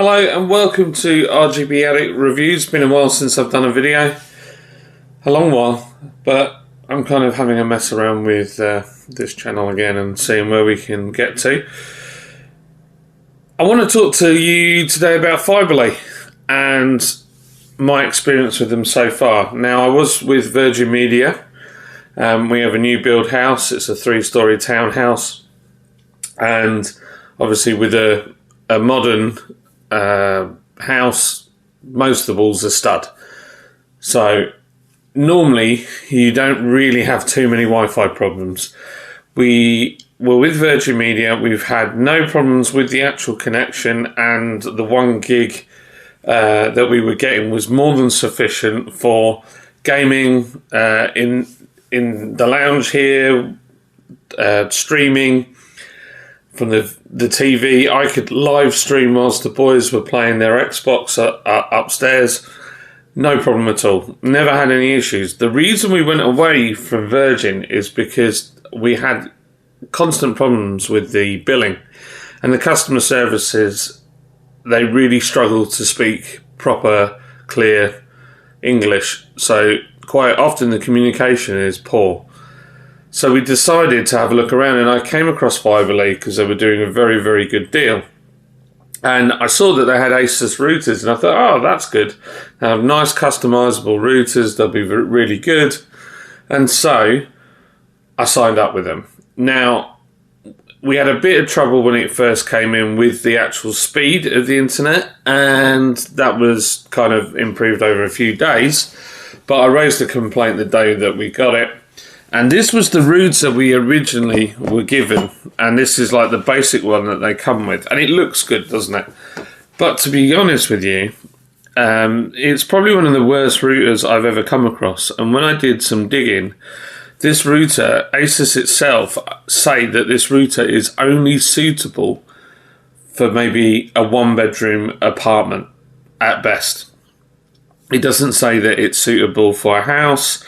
Hello and welcome to RGB Addict Reviews. It's been a while since I've done a video. A long while, but I'm kind of having a mess around with this channel again and seeing where we can get to. I want to talk to you today about Fibrely and my experience with them so far. Now, I was with Virgin Media. We have a new build house. It's a 3-storey townhouse, and obviously with a modern house, most of the walls are stud. So normally you don't really have too many Wi-Fi problems. We were with Virgin Media. We've had no problems with the actual connection, and the 1 gig that we were getting was more than sufficient for gaming in the lounge here, streaming from the TV. I could live stream whilst the boys were playing their Xbox upstairs. No problem at all. Never had any issues. The reason we went away from Virgin is because we had constant problems with the billing, and the customer services, they really struggle to speak proper, clear English. So quite often the communication is poor. So we decided to have a look around, and I came across Fibrely because they were doing a very, very good deal. And I saw that they had Asus routers, and I thought, oh, that's good. They have nice customizable routers. They'll be really good. And so I signed up with them. Now, we had a bit of trouble when it first came in with the actual speed of the internet, and that was kind of improved over a few days. But I raised a complaint the day that we got it. And this was the router we originally were given, and this is like the basic one that they come with, and it looks good, doesn't it? But to be honest with you, it's probably one of the worst routers I've ever come across. And when I did some digging, this router, Asus itself, say that this router is only suitable for maybe a 1-bedroom apartment at best. It doesn't say that it's suitable for a house.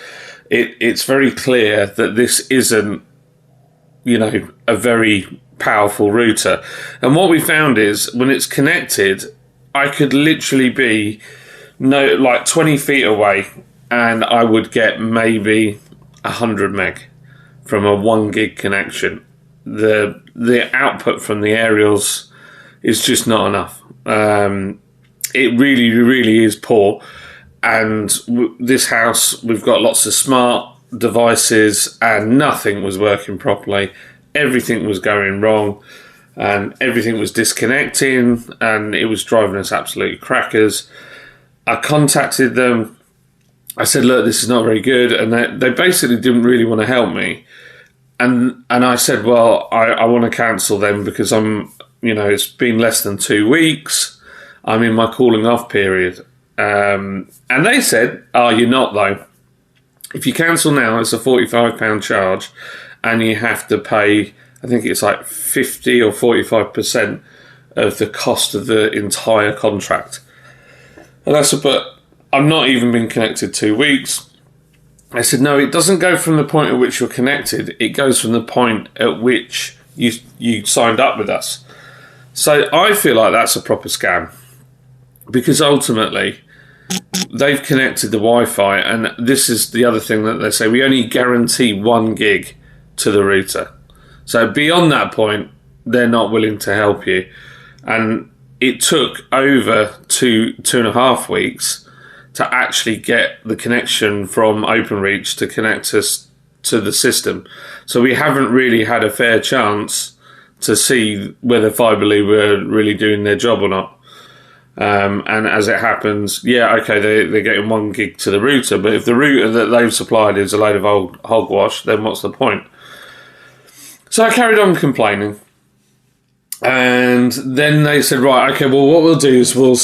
It's very clear that this isn't, a very powerful router. And what we found is when it's connected, I could literally be 20 feet away, and I would get maybe 100 meg from a 1 gig connection. The output from the aerials is just not enough. It really, really is poor. And this house, we've got lots of smart devices, and nothing was working properly. Everything was going wrong, and everything was disconnecting, and it was driving us absolutely crackers. I contacted them. I said, look, this is not very good. And they basically didn't really want to help me. And I said, well, I want to cancel them because it's been less than 2 weeks. I'm in my cooling off period. And they said, oh, you're not though. If you cancel now, it's a £45 charge, and you have to pay, I think it's like 50 or 45% of the cost of the entire contract. And I said, but I've not even been connected 2 weeks. I said, no, it doesn't go from the point at which you're connected. It goes from the point at which you signed up with us. So I feel like that's a proper scam, because ultimately they've connected the Wi-Fi, and this is the other thing that they say, we only guarantee 1 gig to the router. So beyond that point, they're not willing to help you. And it took over 2.5 weeks to actually get the connection from OpenReach to connect us to the system. So we haven't really had a fair chance to see whether Fibrely were really doing their job or not. And as it happens, they're getting 1 gig to the router, but if the router that they've supplied is a load of old hogwash, then what's the point? So I carried on complaining, and then they said, right, okay, well, what we'll do is we'll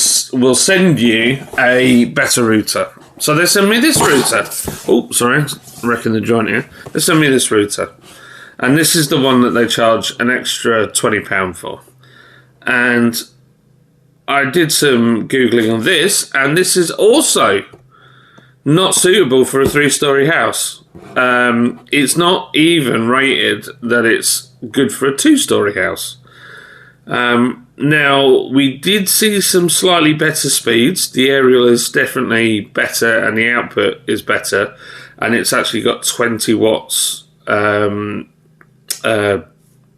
send you a better router. So they sent me this router. Oh, sorry, wrecking the joint here. They sent me this router, and this is the one that they charge an extra £20 for. And I did some Googling on this, and this is also not suitable for a 3-storey house. It's not even rated that it's good for a 2-storey house. Now, we did see some slightly better speeds. The aerial is definitely better and the output is better. And it's actually got 20 watts power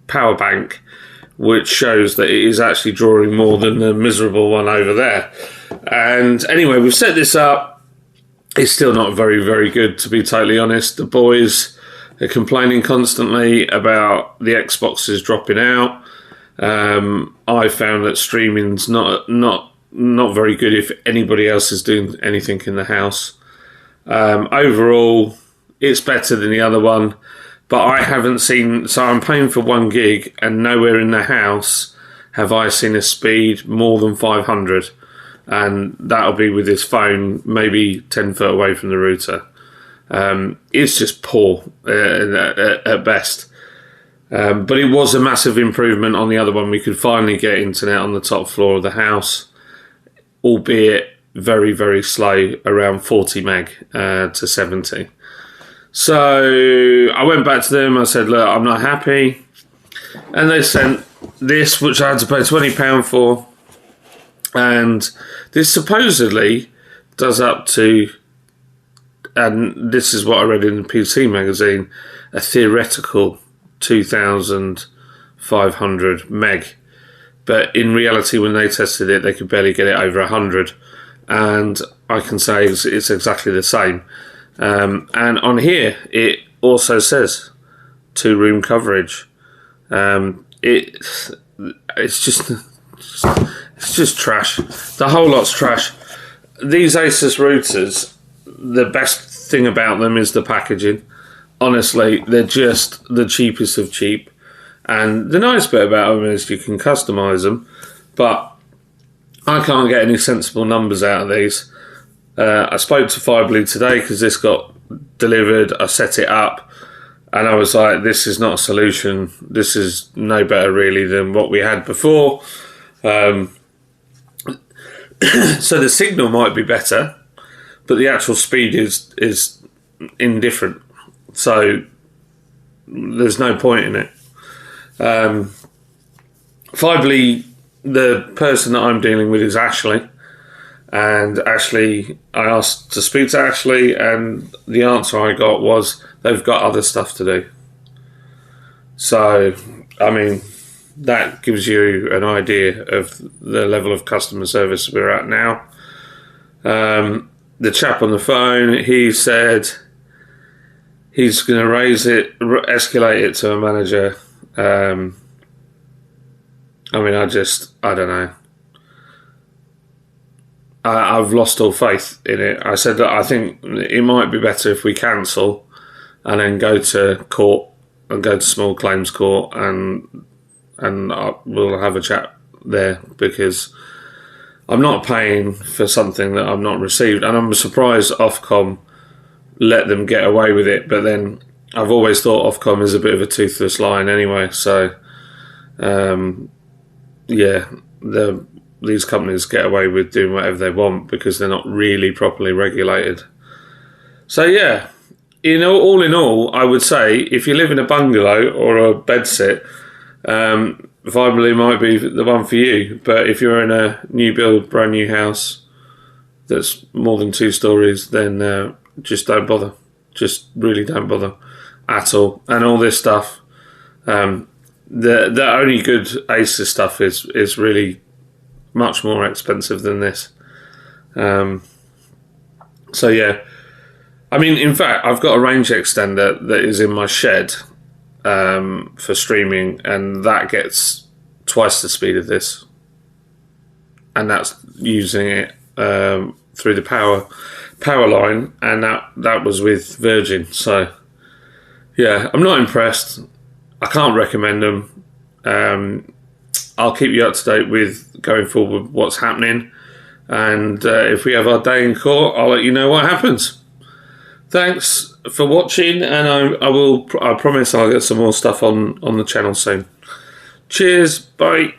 bank, which shows that it is actually drawing more than the miserable one over there. And anyway, we've set this up. It's still not very, very good, to be totally honest. The boys are complaining constantly about the Xboxes dropping out. I found that streaming's not very good if anybody else is doing anything in the house. Overall, it's better than the other one, but I haven't seen. So I'm paying for 1 gig, and nowhere in the house have I seen a speed more than 500, and that'll be with this phone maybe 10 foot away from the router. It's just poor at best. But it was a massive improvement on the other one. We could finally get internet on the top floor of the house, albeit very, very slow, around 40 meg to 70. So I went back to them. I said, look, I'm not happy. And they sent this, which I had to pay £20 for. And this supposedly does up to, and this is what I read in the PC magazine, a theoretical 2,500 meg, but in reality, when they tested it, they could barely get it over 100, and I can say it's exactly the same. And on here, it also says 2-room coverage. It's just trash. The whole lot's trash. These Asus routers, the best thing about them is the packaging. Honestly, they're just the cheapest of cheap. And the nice bit about them is you can customise them. But I can't get any sensible numbers out of these. I spoke to Fibrely today because this got delivered. I set it up. And I was like, this is not a solution. This is no better, really, than what we had before. So the signal might be better, but the actual speed is indifferent. So there's no point in it. Fibrely, the person that I'm dealing with is Ashley. And Ashley, I asked to speak to Ashley, and the answer I got was they've got other stuff to do. So, I mean, that gives you an idea of the level of customer service we're at now. The chap on the phone, he said he's going to escalate it to a manager. I mean, I don't know. I've lost all faith in it. I said that I think it might be better if we cancel and then go to court and go to small claims court and we'll have a chat there, because I'm not paying for something that I've not received, and I'm surprised Ofcom let them get away with it. But then I've always thought Ofcom is a bit of a toothless lion anyway. So these companies get away with doing whatever they want because they're not really properly regulated. So yeah, all in all, I would say if you live in a bungalow or a bedsit, Fibrely might be the one for you. But if you're in a new build, brand new house that's more than 2 stories, then just don't bother. Just really don't bother at all. And all this stuff, the only good Asus stuff is really much more expensive than this. So yeah, I mean, in fact, I've got a range extender that is in my shed for streaming, and that gets twice the speed of this, and that's using it through the power line, and that was with Virgin. So yeah, I'm not impressed. I can't recommend them. I'll keep you up to date with going forward what's happening, and if we have our day in court, I'll let you know what happens. Thanks for watching, and I promise I'll get some more stuff on the channel soon. Cheers, bye.